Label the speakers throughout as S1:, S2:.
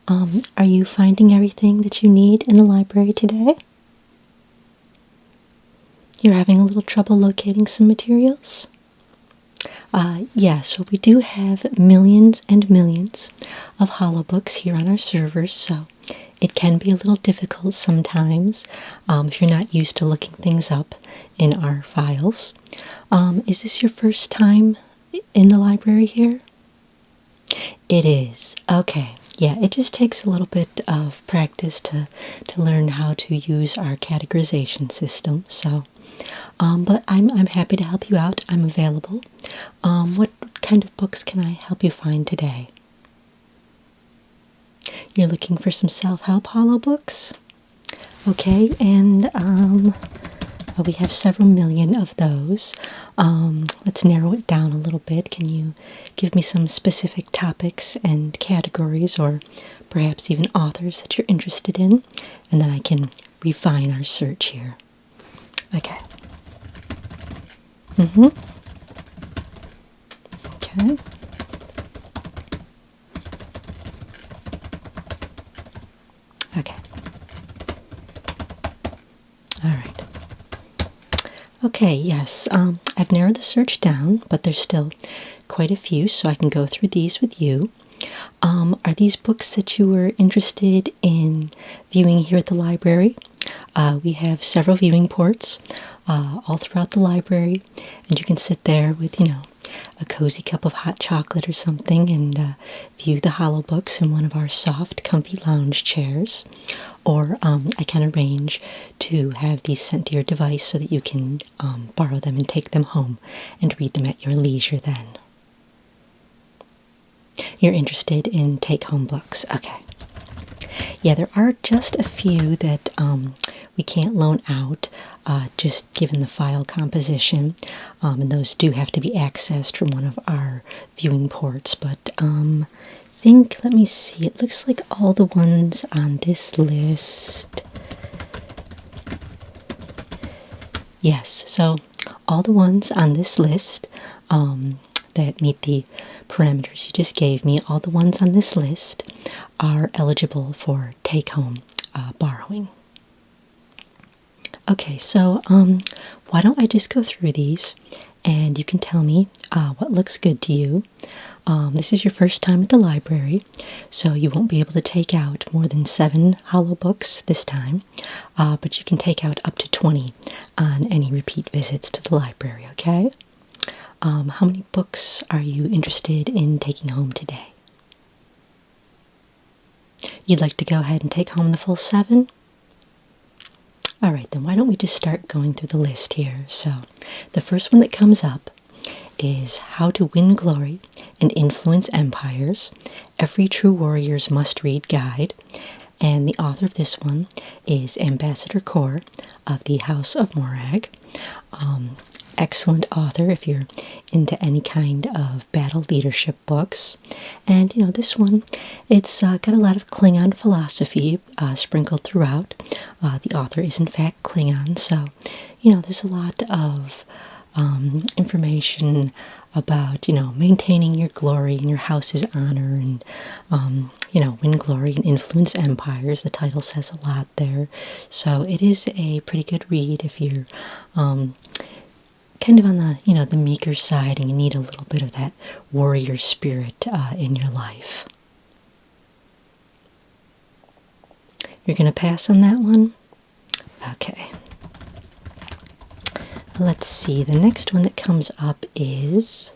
S1: Are you finding everything that you need in the library today? You're having a little trouble locating some materials? Yes, well, we do have millions and millions of holobooks here on our servers, so it can be a little difficult sometimes if you're not used to looking things up in our files. Is this your first time in the library here? It is. Okay. Yeah, it just takes a little bit of practice to learn how to use our categorization system. So, but I'm happy to help you out. I'm available. What kind of books can I help you find today? You're looking for some self-help hollow books? Okay, and well, we have several million of those. Let's narrow it down a little bit. Can you give me some specific topics and categories, or perhaps even authors that you're interested in? And then I can refine our search here. Okay. Okay. Okay. All right. Okay, yes, I've narrowed the search down, but there's still quite a few, so I can go through these with you. Are these books that you were interested in viewing here at the library? We have several viewing ports all throughout the library, and you can sit there with, a cozy cup of hot chocolate or something and view the hollow books in one of our soft, comfy lounge chairs. Or I can arrange to have these sent to your device so that you can borrow them and take them home and read them at your leisure then. You're interested in take-home books. Okay. Yeah, there are just a few that we can't loan out, just given the file composition, and those do have to be accessed from one of our viewing ports, but let me see, it looks like all the ones on this list. Yes, so all the ones on this list that meet the parameters you just gave me, all the ones on this list are eligible for take-home borrowing. Okay, so why don't I just go through these and you can tell me what looks good to you. This is your first time at the library, so you won't be able to take out more than 7 hollow books this time, but you can take out up to 20 on any repeat visits to the library, okay? How many books are you interested in taking home today? You'd like to go ahead and take home the full 7? All right, then why don't we just start going through the list here. So the first one that comes up is How to Win Glory and Influence Empires, Every True Warrior's Must-Read Guide. And the author of this one is Ambassador Kor of the House of Morag. Excellent author if you're into any kind of battle leadership books. And, this one, it's got a lot of Klingon philosophy sprinkled throughout. The author is, in fact, Klingon, so, there's a lot of information about, maintaining your glory and your house's honor and, win glory and influence empires. The title says a lot there. So it is a pretty good read if you're kind of on the, the meeker side and you need a little bit of that warrior spirit in your life. You're going to pass on that one? Okay. Let's see, the next one that comes up is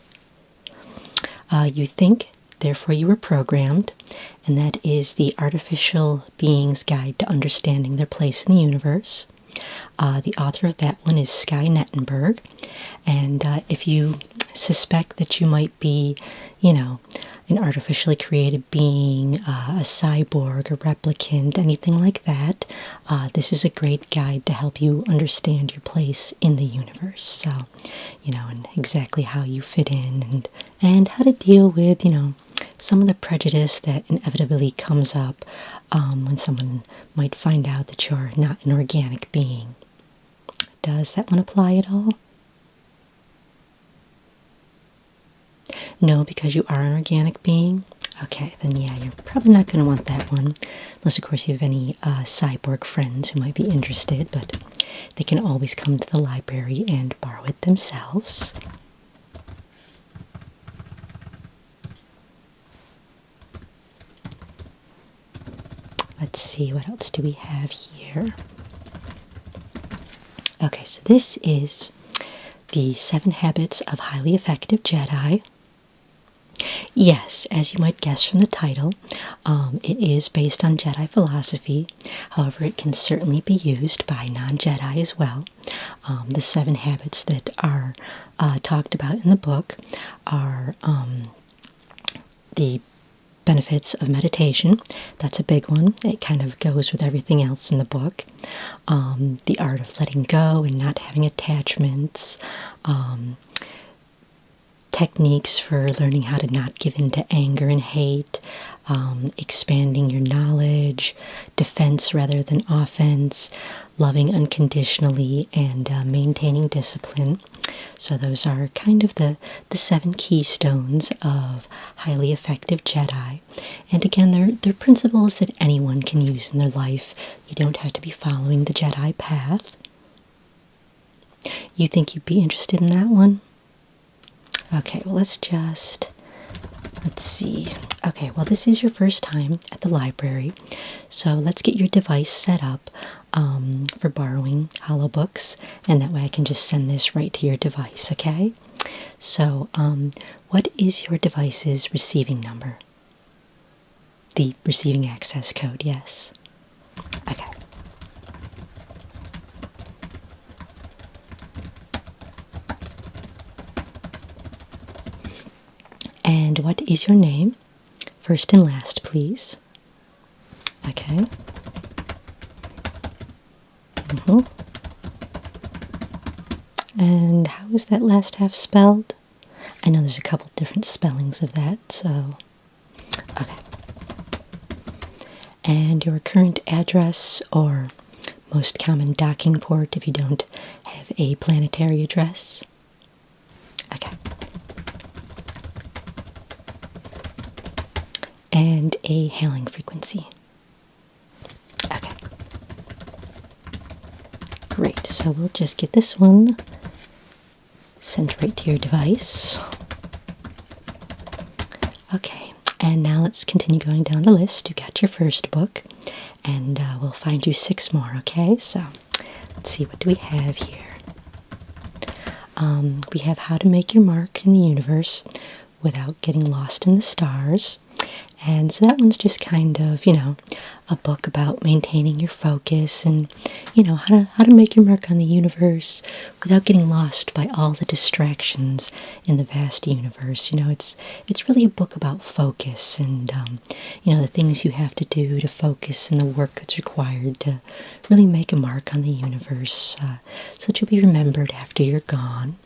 S1: You Think, Therefore You Were Programmed, and that is the Artificial Being's Guide to Understanding Their Place in the Universe. The author of that one is Sky Nettenberg, and if you suspect that you might be, an artificially created being, a cyborg, a replicant, anything like that, this is a great guide to help you understand your place in the universe. So, and exactly how you fit in and how to deal with, some of the prejudice that inevitably comes up when someone might find out that you're not an organic being. Does that one apply at all? No, because you are an organic being? Okay, then yeah, you're probably not going to want that one, unless of course you have any cyborg friends who might be interested, but they can always come to the library and borrow it themselves. Let's see, what else do we have here? Okay, so this is the 7 Habits of Highly Effective Jedi. Yes, as you might guess from the title, it is based on Jedi philosophy. However, it can certainly be used by non-Jedi as well. The 7 habits that are talked about in the book are the benefits of meditation. That's a big one. It kind of goes with everything else in the book. The art of letting go and not having attachments. Techniques for learning how to not give in to anger and hate. Expanding your knowledge. Defense rather than offense. Loving unconditionally and maintaining discipline. So those are kind of the 7 keystones of highly effective Jedi. And again, they're principles that anyone can use in their life. You don't have to be following the Jedi path. You think you'd be interested in that one? Okay, well let's see. Okay, well this is your first time at the library, so let's get your device set up for borrowing holobooks, and that way I can just send this right to your device, okay? So, what is your device's receiving number? The receiving access code, yes. Okay. And what is your name? First and last, please. Okay. And how is that last half spelled? I know there's a couple different spellings of that, so... Okay. And your current address, or most common docking port if you don't have a planetary address? Okay. And a hailing frequency. Okay. Great, so we'll just get this one sent right to your device. Okay, and now let's continue going down the list. You got your first book, and we'll find you 6 more, okay? So, let's see, what do we have here? We have How to Make Your Mark in the Universe Without Getting Lost in the Stars. And so that one's just kind of, a book about maintaining your focus and, how to make your mark on the universe without getting lost by all the distractions in the vast universe. It's really a book about focus and, the things you have to do to focus and the work that's required to really make a mark on the universe so that you'll be remembered after you're gone.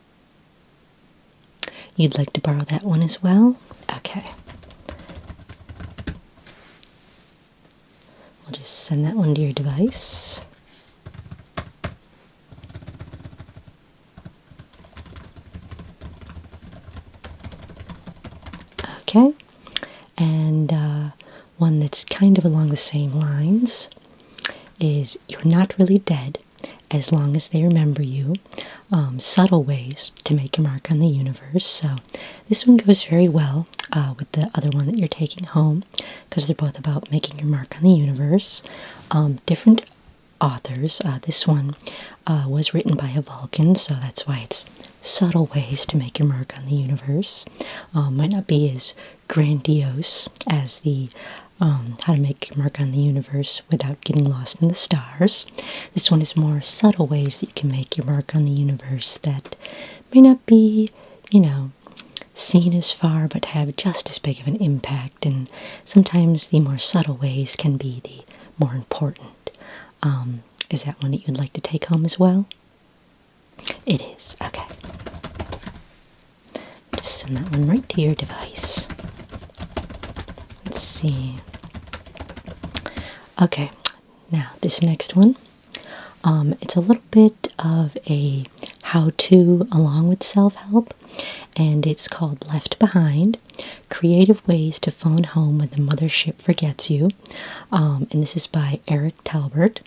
S1: You'd like to borrow that one as well? Okay. We'll just send that one to your device. Okay, and one that's kind of along the same lines is You're Not Really Dead as Long as They Remember You. Subtle ways to make a mark on the universe. So this one goes very well with the other one that you're taking home because they're both about making your mark on the universe. Different authors. This one was written by a Vulcan, so that's why it's subtle ways to make your mark on the universe. Might not be as grandiose as the How to Make Your Mark on the Universe Without Getting Lost in the Stars. This one is more subtle ways that you can make your mark on the universe that may not be, seen as far but have just as big of an impact, and sometimes the more subtle ways can be the more important. Is that one that you'd like to take home as well? It is, okay. Just send that one right to your device. Let's see. Okay, now this next one, it's a little bit of a how-to along with self-help, and it's called Left Behind, Creative Ways to Phone Home When the Mothership Forgets You. And this is by Eric Talbert.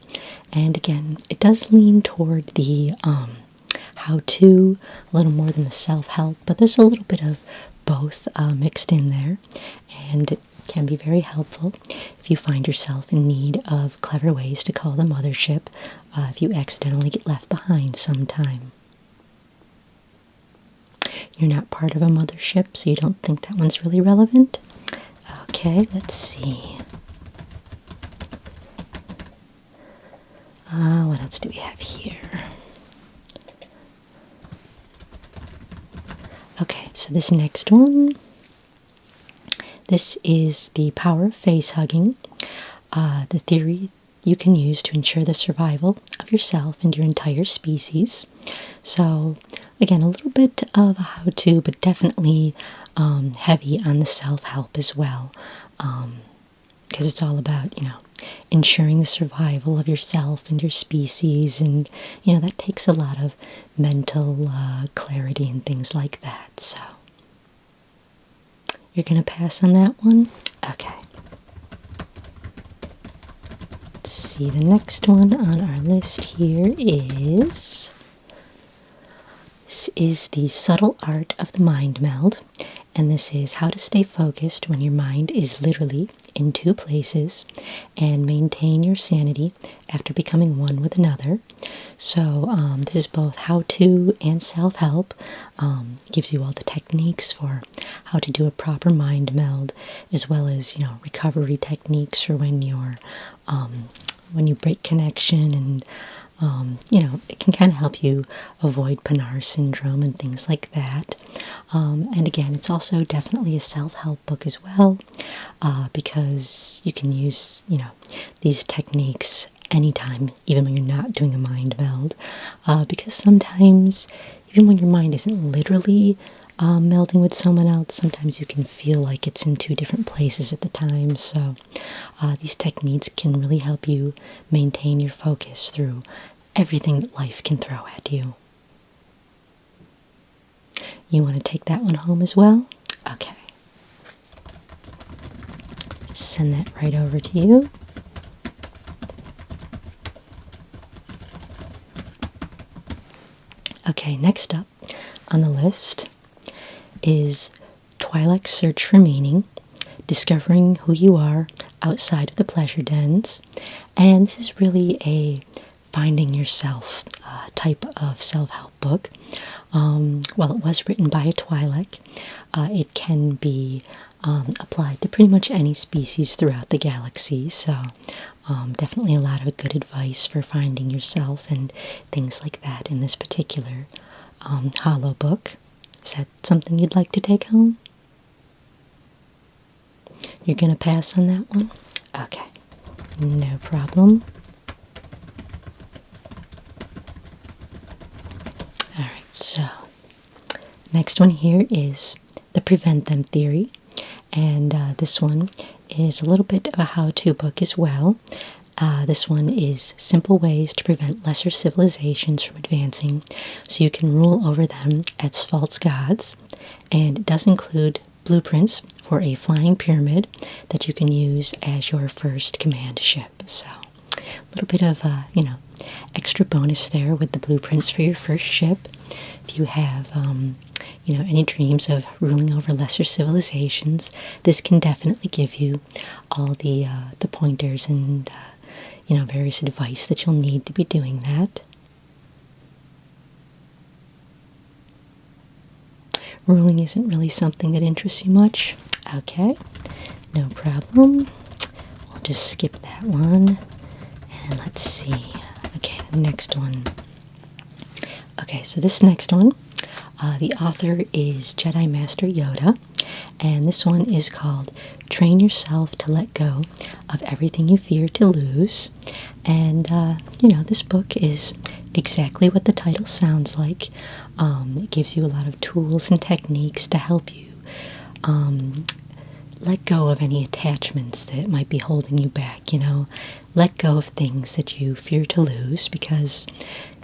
S1: And again, it does lean toward the how-to, a little more than the self-help, but there's a little bit of both mixed in there, and it can be very helpful if you find yourself in need of clever ways to call the mothership if you accidentally get left behind sometime. You're not part of a mothership, so you don't think that one's really relevant? Okay, let's see. What else do we have here? Okay, so this next one, this is The Power of Face Hugging, the theory you can use to ensure the survival of yourself and your entire species. So, again, a little bit of a how-to, but definitely heavy on the self-help as well, because it's all about, ensuring the survival of yourself and your species, and, that takes a lot of mental clarity and things like that, so you're going to pass on that one? Okay. Let's see, the next one on our list here is... This is The Subtle Art of the Mind Meld, and this is how to stay focused when your mind is literally in two places and maintain your sanity after becoming one with another. So this is both how-to and self-help. Gives you all the techniques for how to do a proper mind meld, as well as recovery techniques for when you're when you break connection, and it can kind of help you avoid Pinar syndrome and things like that. And again, it's also definitely a self-help book as well, because you can use, these techniques anytime, even when you're not doing a mind meld, because sometimes, even when your mind isn't literally melding with someone else, sometimes you can feel like it's in two different places at the time. So these techniques can really help you maintain your focus through everything that life can throw at you. You want to take that one home as well? Okay. Send that right over to you. Okay, next up on the list is Twi'lek's Search for Meaning, Discovering Who You Are Outside of the Pleasure Dens. And this is really a finding yourself type of self-help book. While it was written by a Twi'lek, it can be applied to pretty much any species throughout the galaxy. So definitely a lot of good advice for finding yourself and things like that in this particular holo book. Is that something you'd like to take home? You're going to pass on that one? Okay, no problem. Alright, so next one here is the Prevent Them Theory, and this one is a little bit of a how-to book as well. This one is simple ways to prevent lesser civilizations from advancing so you can rule over them as false gods, and it does include blueprints for a flying pyramid that you can use as your first command ship. So a little bit of extra bonus there with the blueprints for your first ship. If you have any dreams of ruling over lesser civilizations, this can definitely give you all the pointers and various advice that you'll need to be doing that. Ruling isn't really something that interests you much. Okay, no problem. We'll just skip that one. And let's see. Okay, the next one. Okay, so this next one, the author is Jedi Master Yoda, and this one is called Train Yourself to Let Go of Everything You Fear to Lose. And, this book is exactly what the title sounds like. It gives you a lot of tools and techniques to help you let go of any attachments that might be holding you back, Let go of things that you fear to lose, because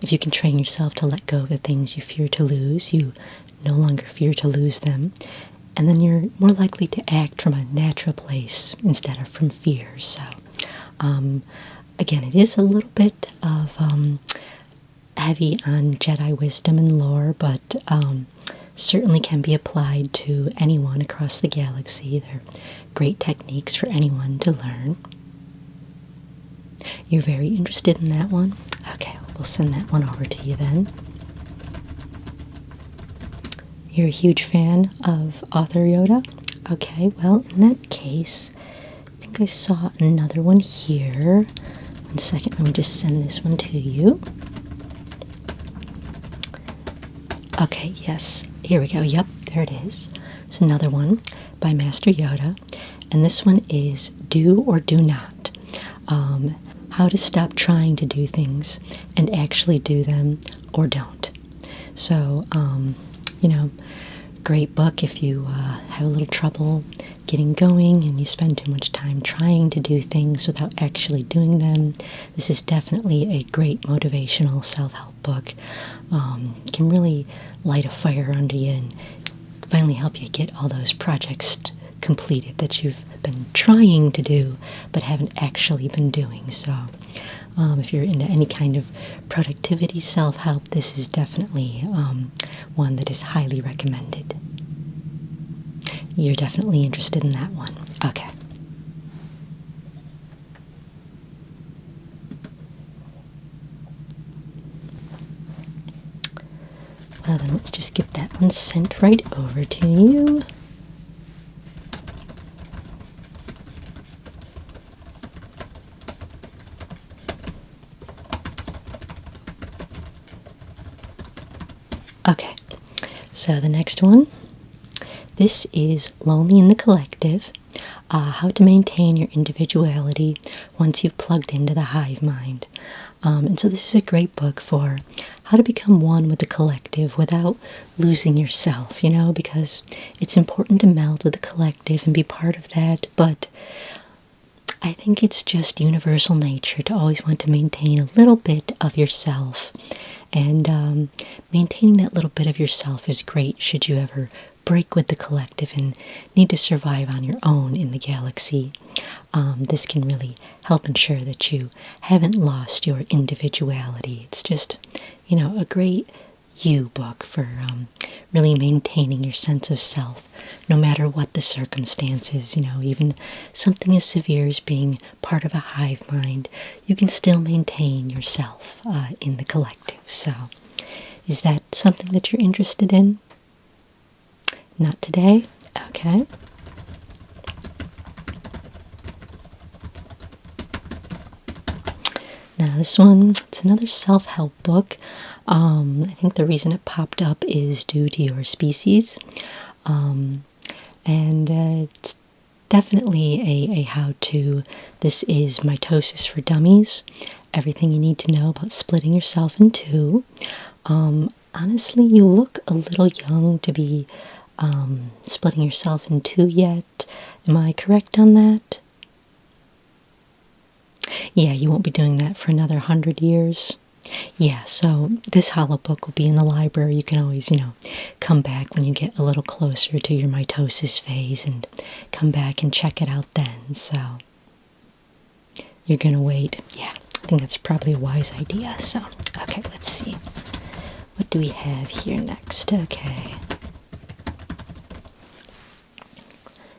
S1: if you can train yourself to let go of the things you fear to lose, you no longer fear to lose them, and then you're more likely to act from a natural place instead of from fear. So, again, it is a little bit of heavy on Jedi wisdom and lore, but certainly can be applied to anyone across the galaxy. They're great techniques for anyone to learn. You're very interested in that one? Okay, we'll send that one over to you then. You're a huge fan of author Yoda? Okay, well, in that case, I think I saw another one here. 1 second, let me just send this one to you. Okay, yes, here we go. Yep, there it is. It's another one by Master Yoda, and this one is Do or Do Not. How to stop trying to do things and actually do them or don't. So, great book if you have a little trouble getting going and you spend too much time trying to do things without actually doing them. This is definitely a great motivational self-help book. It can really light a fire under you and finally help you get all those projects completed that you've been trying to do but haven't actually been doing. So if you're into any kind of productivity self-help, this is definitely one that is highly recommended. You're definitely interested in that one. Okay. Well, then let's just get that one sent right over to you. Okay, so the next one, this is Lonely in the Collective, How to Maintain Your Individuality Once You've Plugged into the Hive Mind. And so this is a great book for how to become one with the collective without losing yourself, because it's important to meld with the collective and be part of that, but I think it's just universal nature to always want to maintain a little bit of yourself. And maintaining that little bit of yourself is great should you ever break with the collective and need to survive on your own in the galaxy. This can really help ensure that you haven't lost your individuality. It's just, a great you book for really maintaining your sense of self, no matter what the circumstances. Even something as severe as being part of a hive mind, you can still maintain yourself in the collective. So, is that something that you're interested in? Not today? Okay. Now this one, it's another self-help book. I think the reason it popped up is due to your species. And it's definitely a how-to. This is Mitosis for Dummies. Everything you need to know about splitting yourself in two. Honestly, you look a little young to be splitting yourself in two yet. Am I correct on that? Yeah, you won't be doing that for another 100 years. Yeah, so this holobook will be in the library. You can always, come back when you get a little closer to your mitosis phase and come back and check it out then. So you're going to wait. Yeah, I think that's probably a wise idea. So, okay, let's see. What do we have here next? Okay.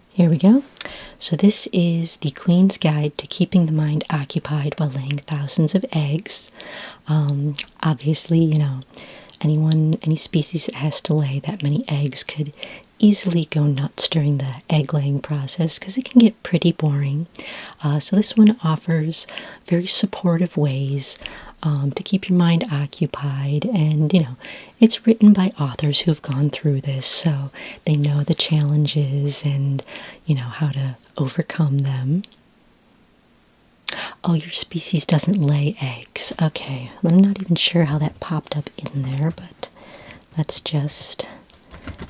S1: Here we go. So this is the Queen's Guide to Keeping the Mind Occupied While Laying Thousands of Eggs. Obviously, any species that has to lay that many eggs could easily go nuts during the egg-laying process because it can get pretty boring. So this one offers very supportive ways to keep your mind occupied, and it's written by authors who have gone through this, so they know the challenges and how to overcome them. Oh, your species doesn't lay eggs. Okay, I'm not even sure how that popped up in there, but let's just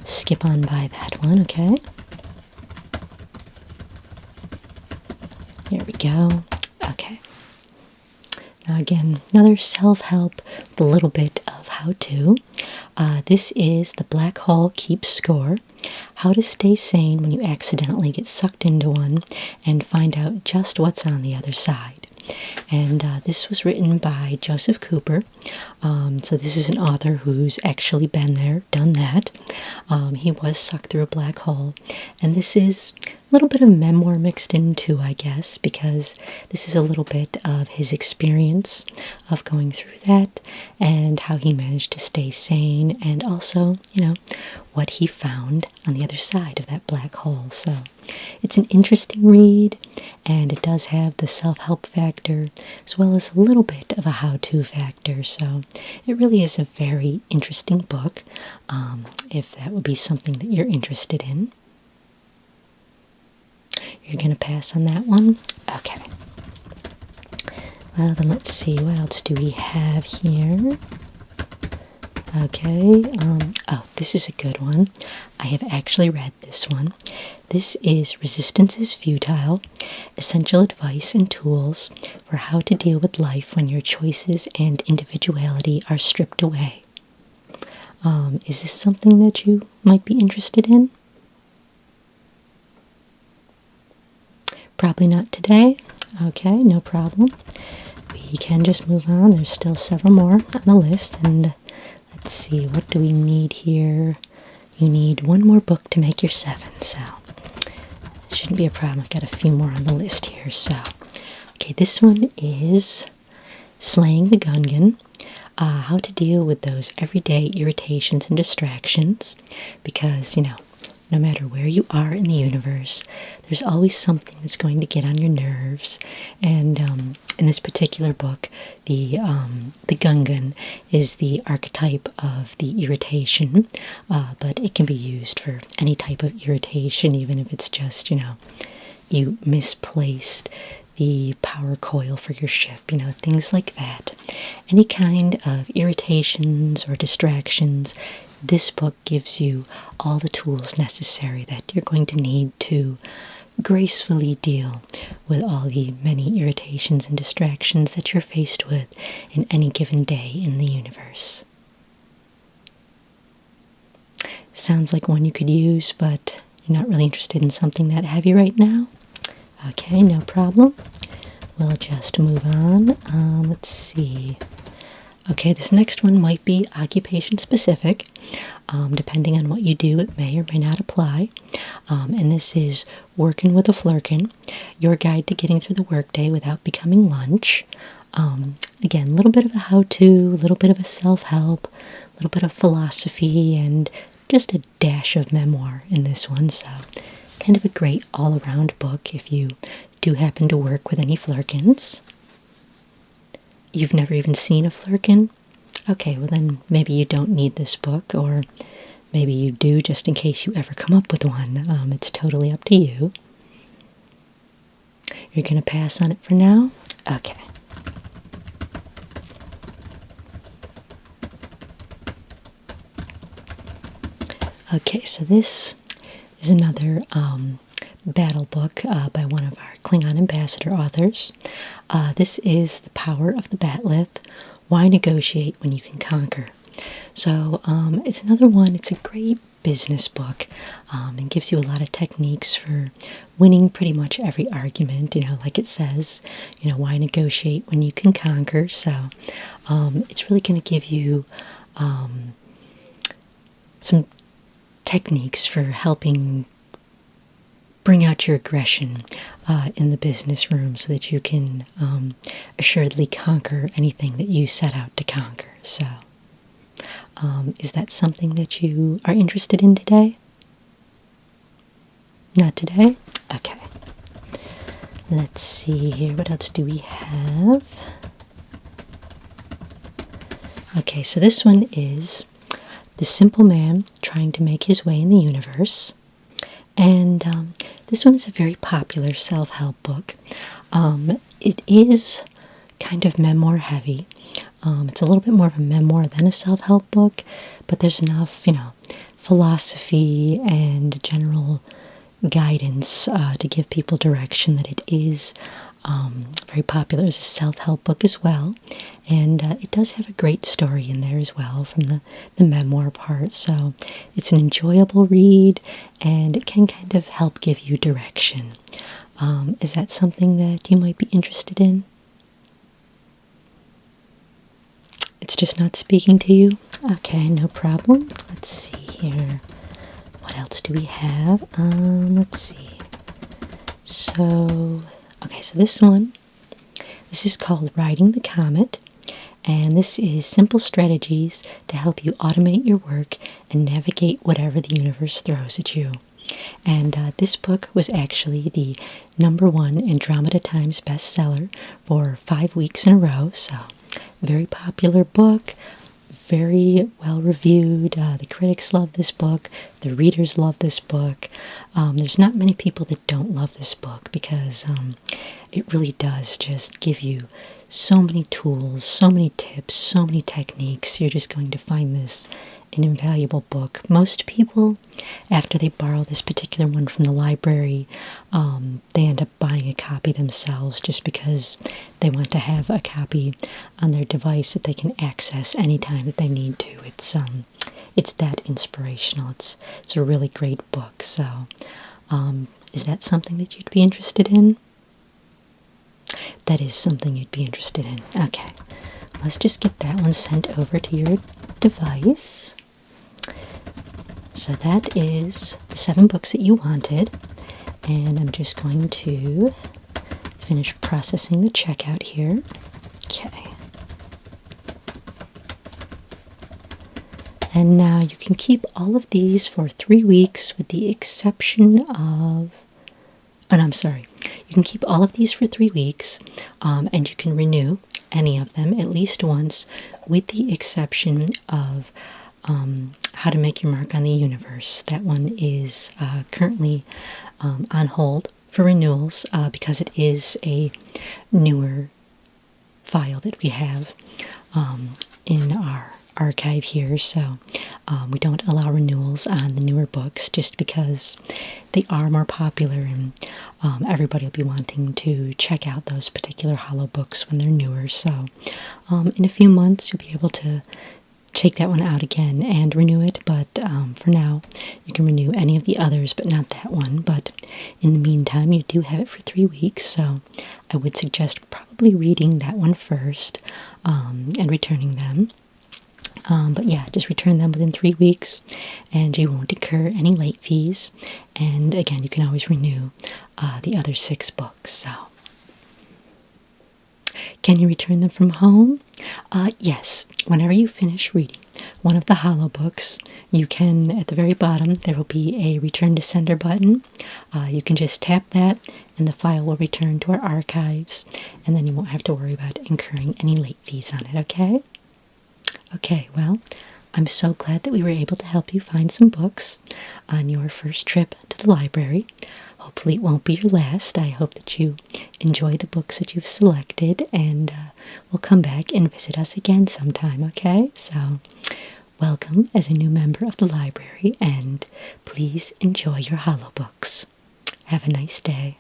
S1: skip on by that one. Okay, here we go. Okay. Now again, another self-help with a little bit of how-to. This is The Black Hole Keeps Score: How to Stay Sane When You Accidentally Get Sucked Into One and Find Out Just What's on the Other Side. And this was written by Joseph Cooper. So this is an author who's actually been there, done that. He was sucked through a black hole. And this is a little bit of memoir mixed in too, I guess, because this is a little bit of his experience of going through that and how he managed to stay sane, and also, what he found on the other side of that black hole. So it's an interesting read, and it does have the self-help factor as well as a little bit of a how-to factor. So it really is a very interesting book, if that would be something that you're interested in. You're going to pass on that one? Okay. Well, then let's see. What else do we have here? Okay. Oh, this is a good one. I have actually read this one. This is Resistance is Futile: Essential Advice and Tools for How to Deal with Life When Your Choices and Individuality Are Stripped Away. Is this something that you might be interested in? Probably not today. Okay, no problem. We can just move on. There's still several more on the list. And let's see, what do we need here? You need one more book to make your 7, so shouldn't be a problem. I've got a few more on the list here. So, okay, this one is Slaying the Gungan. How to deal with those everyday irritations and distractions, because, no matter where you are in the universe, there's always something that's going to get on your nerves. And in this particular book, the Gungan is the archetype of the irritation, but it can be used for any type of irritation, even if it's just, you misplaced the power coil for your ship, things like that. Any kind of irritations or distractions, this book gives you all the tools necessary that you're going to need to gracefully deal with all the many irritations and distractions that you're faced with in any given day in the universe. Sounds like one you could use, but you're not really interested in something that heavy right now? Okay, no problem. We'll just move on. Let's see. Okay, this next one might be occupation specific. Depending on what you do, it may or may not apply. And this is Working with a Flurkin: Your Guide to Getting Through the Workday Without Becoming Lunch. Again, a little bit of a how-to, a little bit of a self-help, a little bit of philosophy, and just a dash of memoir in this one. So kind of a great all-around book if you do happen to work with any flurkins. You've never even seen a flurkin? Okay, well then maybe you don't need this book, or maybe you do just in case you ever come up with one. It's totally up to you. You're going to pass on it for now? Okay. Okay, so this is another battle book by one of our Klingon ambassador authors. This is The Power of the Batleth: Why Negotiate When You Can Conquer. So it's another one. It's a great business book. It gives you a lot of techniques for winning pretty much every argument, like it says, why negotiate when you can conquer. So it's really going to give you some techniques for helping bring out your aggression in the business room so that you can assuredly conquer anything that you set out to conquer. So, is that something that you are interested in today? Not today? Okay. Let's see here. What else do we have? Okay, so this one is The Simple Man Trying to Make His Way in the Universe. And this one is a very popular self-help book. It is kind of memoir heavy. It's a little bit more of a memoir than a self-help book, but there's enough, philosophy and general guidance to give people direction that it is very popular as a self-help book as well, and it does have a great story in there as well from the memoir part, so it's an enjoyable read, and it can kind of help give you direction. Is that something that you might be interested in? It's just not speaking to you? Okay, no problem. Let's see here. What else do we have? Let's see. So, okay, so this is called Riding the Comet, and this is simple strategies to help you automate your work and navigate whatever the universe throws at you. And this book was actually the #1 Andromeda Times bestseller for 5 weeks in a row, so very popular book, very well reviewed. The critics love this book, the readers love this book. There's not many people that don't love this book because it really does just give you so many tools, so many tips, so many techniques. You're just going to find this an invaluable book. Most people, after they borrow this particular one from the library, they end up buying a copy themselves just because they want to have a copy on their device that they can access anytime that they need to. It's that inspirational. It's a really great book. So, is that something that you'd be interested in? That is something you'd be interested in. Okay, let's just get that one sent over to your device. So that is the 7 books that you wanted, and I'm just going to finish processing the checkout here. Okay. And now you can keep all of these for 3 weeks with the exception of... Oh, no, I'm sorry. You can keep all of these for 3 weeks, and you can renew any of them at least once, with the exception of How to Make Your Mark on the Universe. That one is currently on hold for renewals because it is a newer file that we have in our archive here, so we don't allow renewals on the newer books just because they are more popular, and everybody will be wanting to check out those particular holobooks when they're newer. So in a few months you'll be able to take that one out again and renew it, but for now you can renew any of the others but not that one. But in the meantime, you do have it for 3 weeks, so I would suggest probably reading that one first and returning them. But yeah, just return them within 3 weeks and you won't incur any late fees. And again, you can always renew the other 6 books. So, can you return them from home? Yes, whenever you finish reading one of the holobooks, you can, at the very bottom, there will be a return to sender button. You can just tap that and the file will return to our archives, and then you won't have to worry about incurring any late fees on it, okay? Okay, well, I'm so glad that we were able to help you find some books on your first trip to the library. Hopefully it won't be your last. I hope that you enjoy the books that you've selected, and will come back and visit us again sometime, okay? So, welcome as a new member of the library, and please enjoy your holobooks. Have a nice day.